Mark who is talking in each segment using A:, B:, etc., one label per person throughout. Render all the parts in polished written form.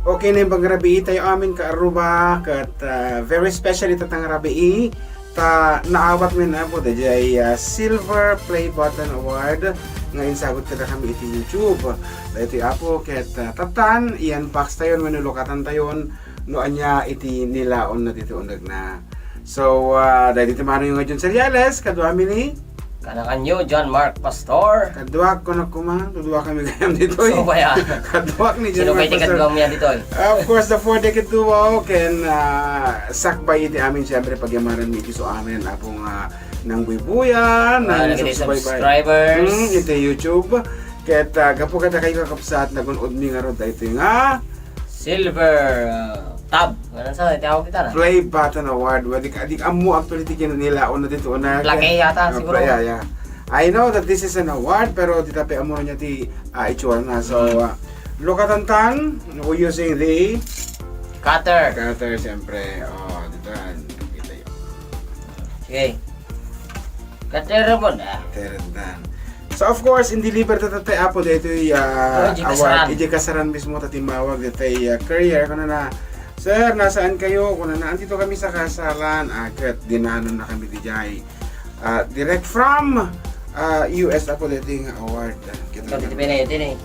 A: Okay na yung rabii tayo amin ka Aruba kat very special ito tang rabii ta naawat min na po dajay Silver Play Button Award ngayon sagot kada kami iti YouTube. Dahito apo ket tatan iyan box tayon manulukatan tayon no anya iti nilaon na dito undag na. So dahil dito mano yung Jun Seriales kadwa mi ni
B: Kanakanyo, John Mark Pastor.
A: kadwa ko na kuman tudwa kami gayam dito.
B: So ba yan?
A: Kadwa ni Jun
B: Sino
A: Mark
B: kayo tikat
A: Pastor.
B: gawin niya dito?
A: Of course, the 4-decade duo can sakbay iti amin siyempre pagyamaran iti so amin apong nang buibuyan, nang
B: subscribers.
A: Iti YouTube. Ket gapo kada kayo kakapsat nagunod mi nga rod ito nga
B: Silver Tab. Ganun sa tawag kita na.
A: Play Button Award. Wadi ka amo actually tikin nila on na dito na.
B: Plake yata siguro.
A: Yeah. I know that this is an award pero titapi amo niya ti itsura na. So lokatantan we using the
B: Cutter.
A: siyempre. Oh, dito kita yun.
B: Sige. Cutter mo na.
A: Terendan. So of course, in deliver tatay apo dito award. Iji kasaran mismo tatimawag dito career ko na Sir, nasaan kayo? Kung naandito kami sa kasalan, agad dinanon na kami di jay. Direct from US ako dito yung award.
B: Ito pinay.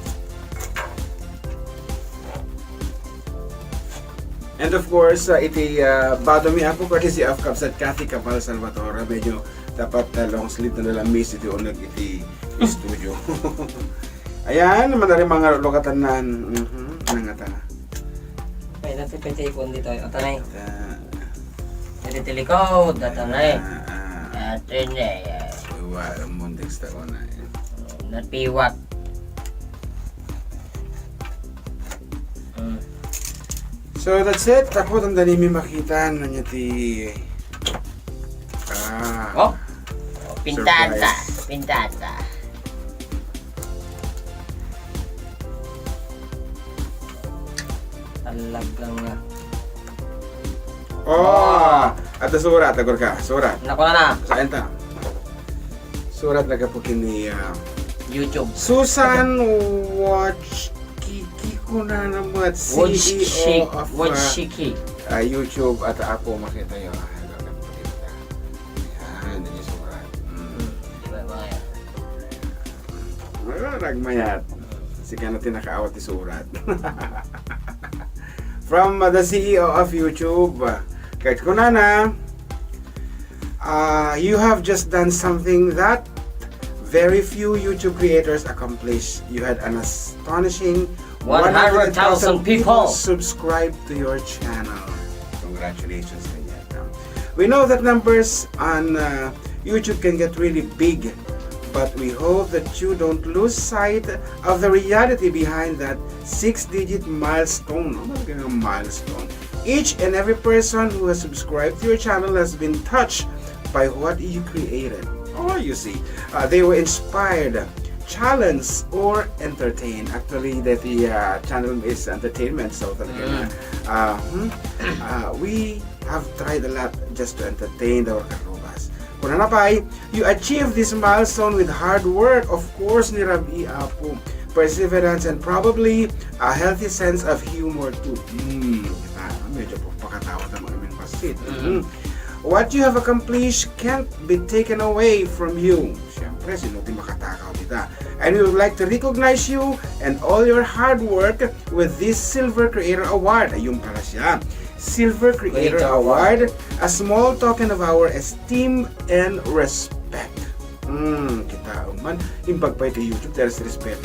A: And of course, iti badomi ako courtesy of Kapsat Cathy Kapal Salvatore. Medyo dapat long sleeve na nalang miss iti unag iti studio. Ayan, naman na rin mga lokatanan. Nangata na.
B: May natipin-tipon dito. Ito na eh. Ito tilikod. Ito na eh. Ito na eh.
A: Wala mundex ta ko na eh.
B: Napiwak.
A: So that's it. Ako tanda ni mi makita na niya ti
B: Pintata.
A: surprise.
B: Pintata. Talagang
A: Ato surat agor ka. Surat.
B: nakuha na.
A: Saan ta? Surat na kapukin ni
B: YouTube.
A: Susan Watch Kiki ko na naman CEO of
B: Wojcicki.
A: YouTube at ako makita yun. Ayan, yun yung surat. Nagmayat. Sige natin nakaawat ni surat. From the CEO of YouTube, kahit ko na you have just done something that very few YouTube creators accomplish. You had an astonishing
B: 100,000 people
A: subscribe to your channel. Congratulations, Kanyata. We know that numbers on YouTube can get really big, but we hope that you don't lose sight of the reality behind that 6-digit milestone. Milestone. Each and every person who has subscribed to your channel has been touched by what you created. Or you see, they were inspired, challenged, or entertained. Actually, the channel is entertainment, so we have tried a lot just to entertain our karubas. Kung nanapay, you achieved this milestone with hard work, of course, ni Rabi Apo, perseverance, and probably a healthy sense of humor too. Medyo pakatawad ang mga minpasit. What you have accomplished can't be taken away from you. Siyempre, sino di makatakaw dita. And we would like to recognize you and all your hard work with this Silver Creator Award. Ayun pala siya. Silver Creator Award, a small token of our esteem and respect. Kita man, imbag pa ito YouTube, there's respect.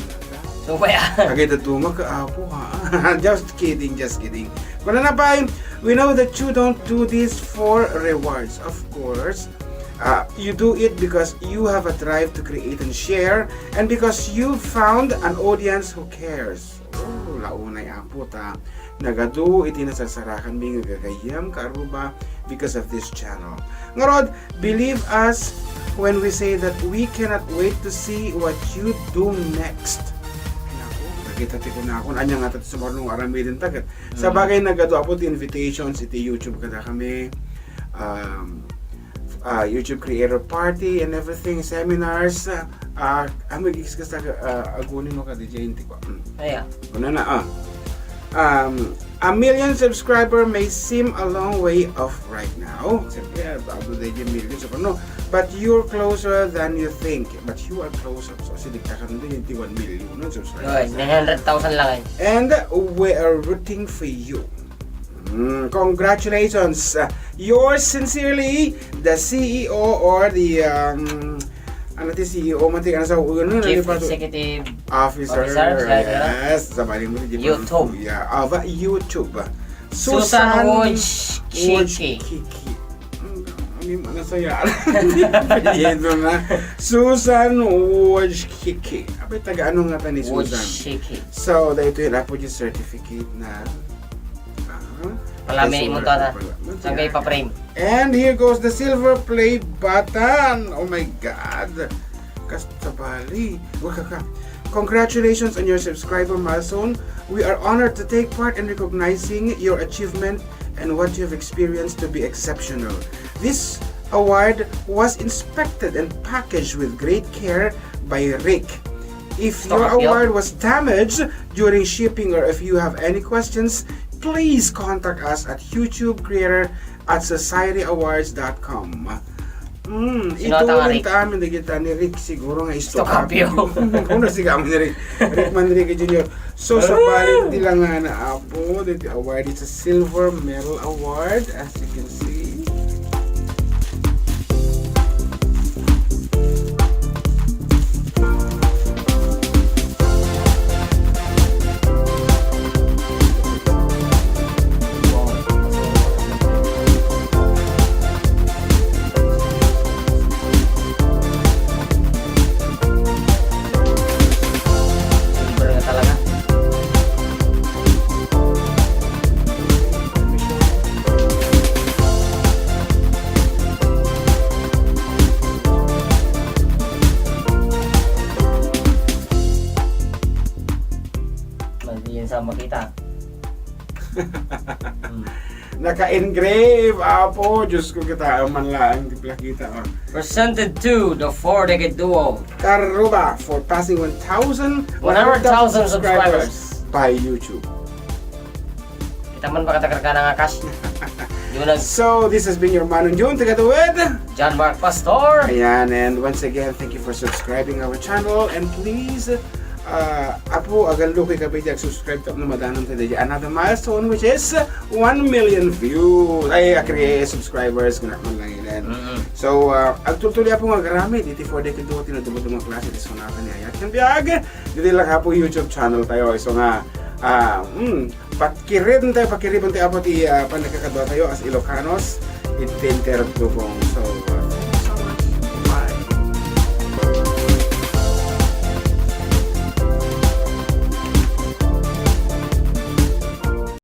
B: So ba yan?
A: Agad ito makaapo ha. Just kidding. Kung na ba, we know that you don't do this for rewards. Of course, you do it because you have a drive to create and share, and because you found an audience who cares. Launay apo ta. Nagadu iti nasasarakan mi gagayam karuba because of this channel. Ngarod, believe us when we say that we cannot wait to see what you do next. Kita ko na ako anya nga sa marunong arami din tagat. Sa bagay nagado apo ti invitations iti YouTube kada kami. YouTube creator party and everything, seminars. Magigis ka sa agunin mo ka DJ hindi ko.
B: Aya.
A: Kuna na A million subscriber may seem a long way off right now. Siyempre, bago na yung millions of ano. But you're closer than you think. But you are closer. So, siligta ka nun 21 million subscribers.
B: 900,000 lang eh.
A: And we are rooting for you. Congratulations. Yours sincerely, the CEO or the CEO mantik sa
B: Chief Executive
A: Officer. Yes, sabahin mo
B: YouTube.
A: Yeah, of YouTube.
B: Susan Wojcicki.
A: Ano saya? Yendo na. Susan Wojcicki. Abay taga ano nga ta ni Susan?
B: Wojcicki.
A: So, dahito yun po yung certificate na
B: Palami mo to na. Saan kayo pa-frame?
A: And here goes the silver play button. Oh my God. Kastabali. Wakaka. Congratulations on your subscriber milestone. We are honored to take part in recognizing your achievement and what you have experienced to be exceptional. This award was inspected and packaged with great care by Rick. If your award was damaged during shipping or if you have any questions, please contact us at youtubecreator@societyawards.com. Ito rin amin na kita ni Rick siguro nga istokapyo. Kung nasigaman ni Rick. Rick Manrique Jr. So sa palit nila nga na apo, the award is a silver medal award as you can see.
B: Sa makita.
A: Naka-engrave apo, Diyos ko kita man lang kita.
B: Presented to the four-decade duo
A: Karuba for passing 1,000
B: subscribers
A: by YouTube.
B: Kita man ba katakarka ng akas?
A: So this has been your Manen Jun together with
B: John Mark Pastor.
A: Ayan, and once again thank you for subscribing our channel, and please apo agal loki kapit subscribe tap na madanon tayo another milestone which is 1 million views ay akre subscribers kung naman lang yun. So agtutuloy apo nga garami dito for decade do tinutubot mga klase dito na kan niya kan biag dito lang apo YouTube channel tayo so nga pakiribon tayo apo ti panakakadwa tayo as Ilocanos in Tinter Tubong. So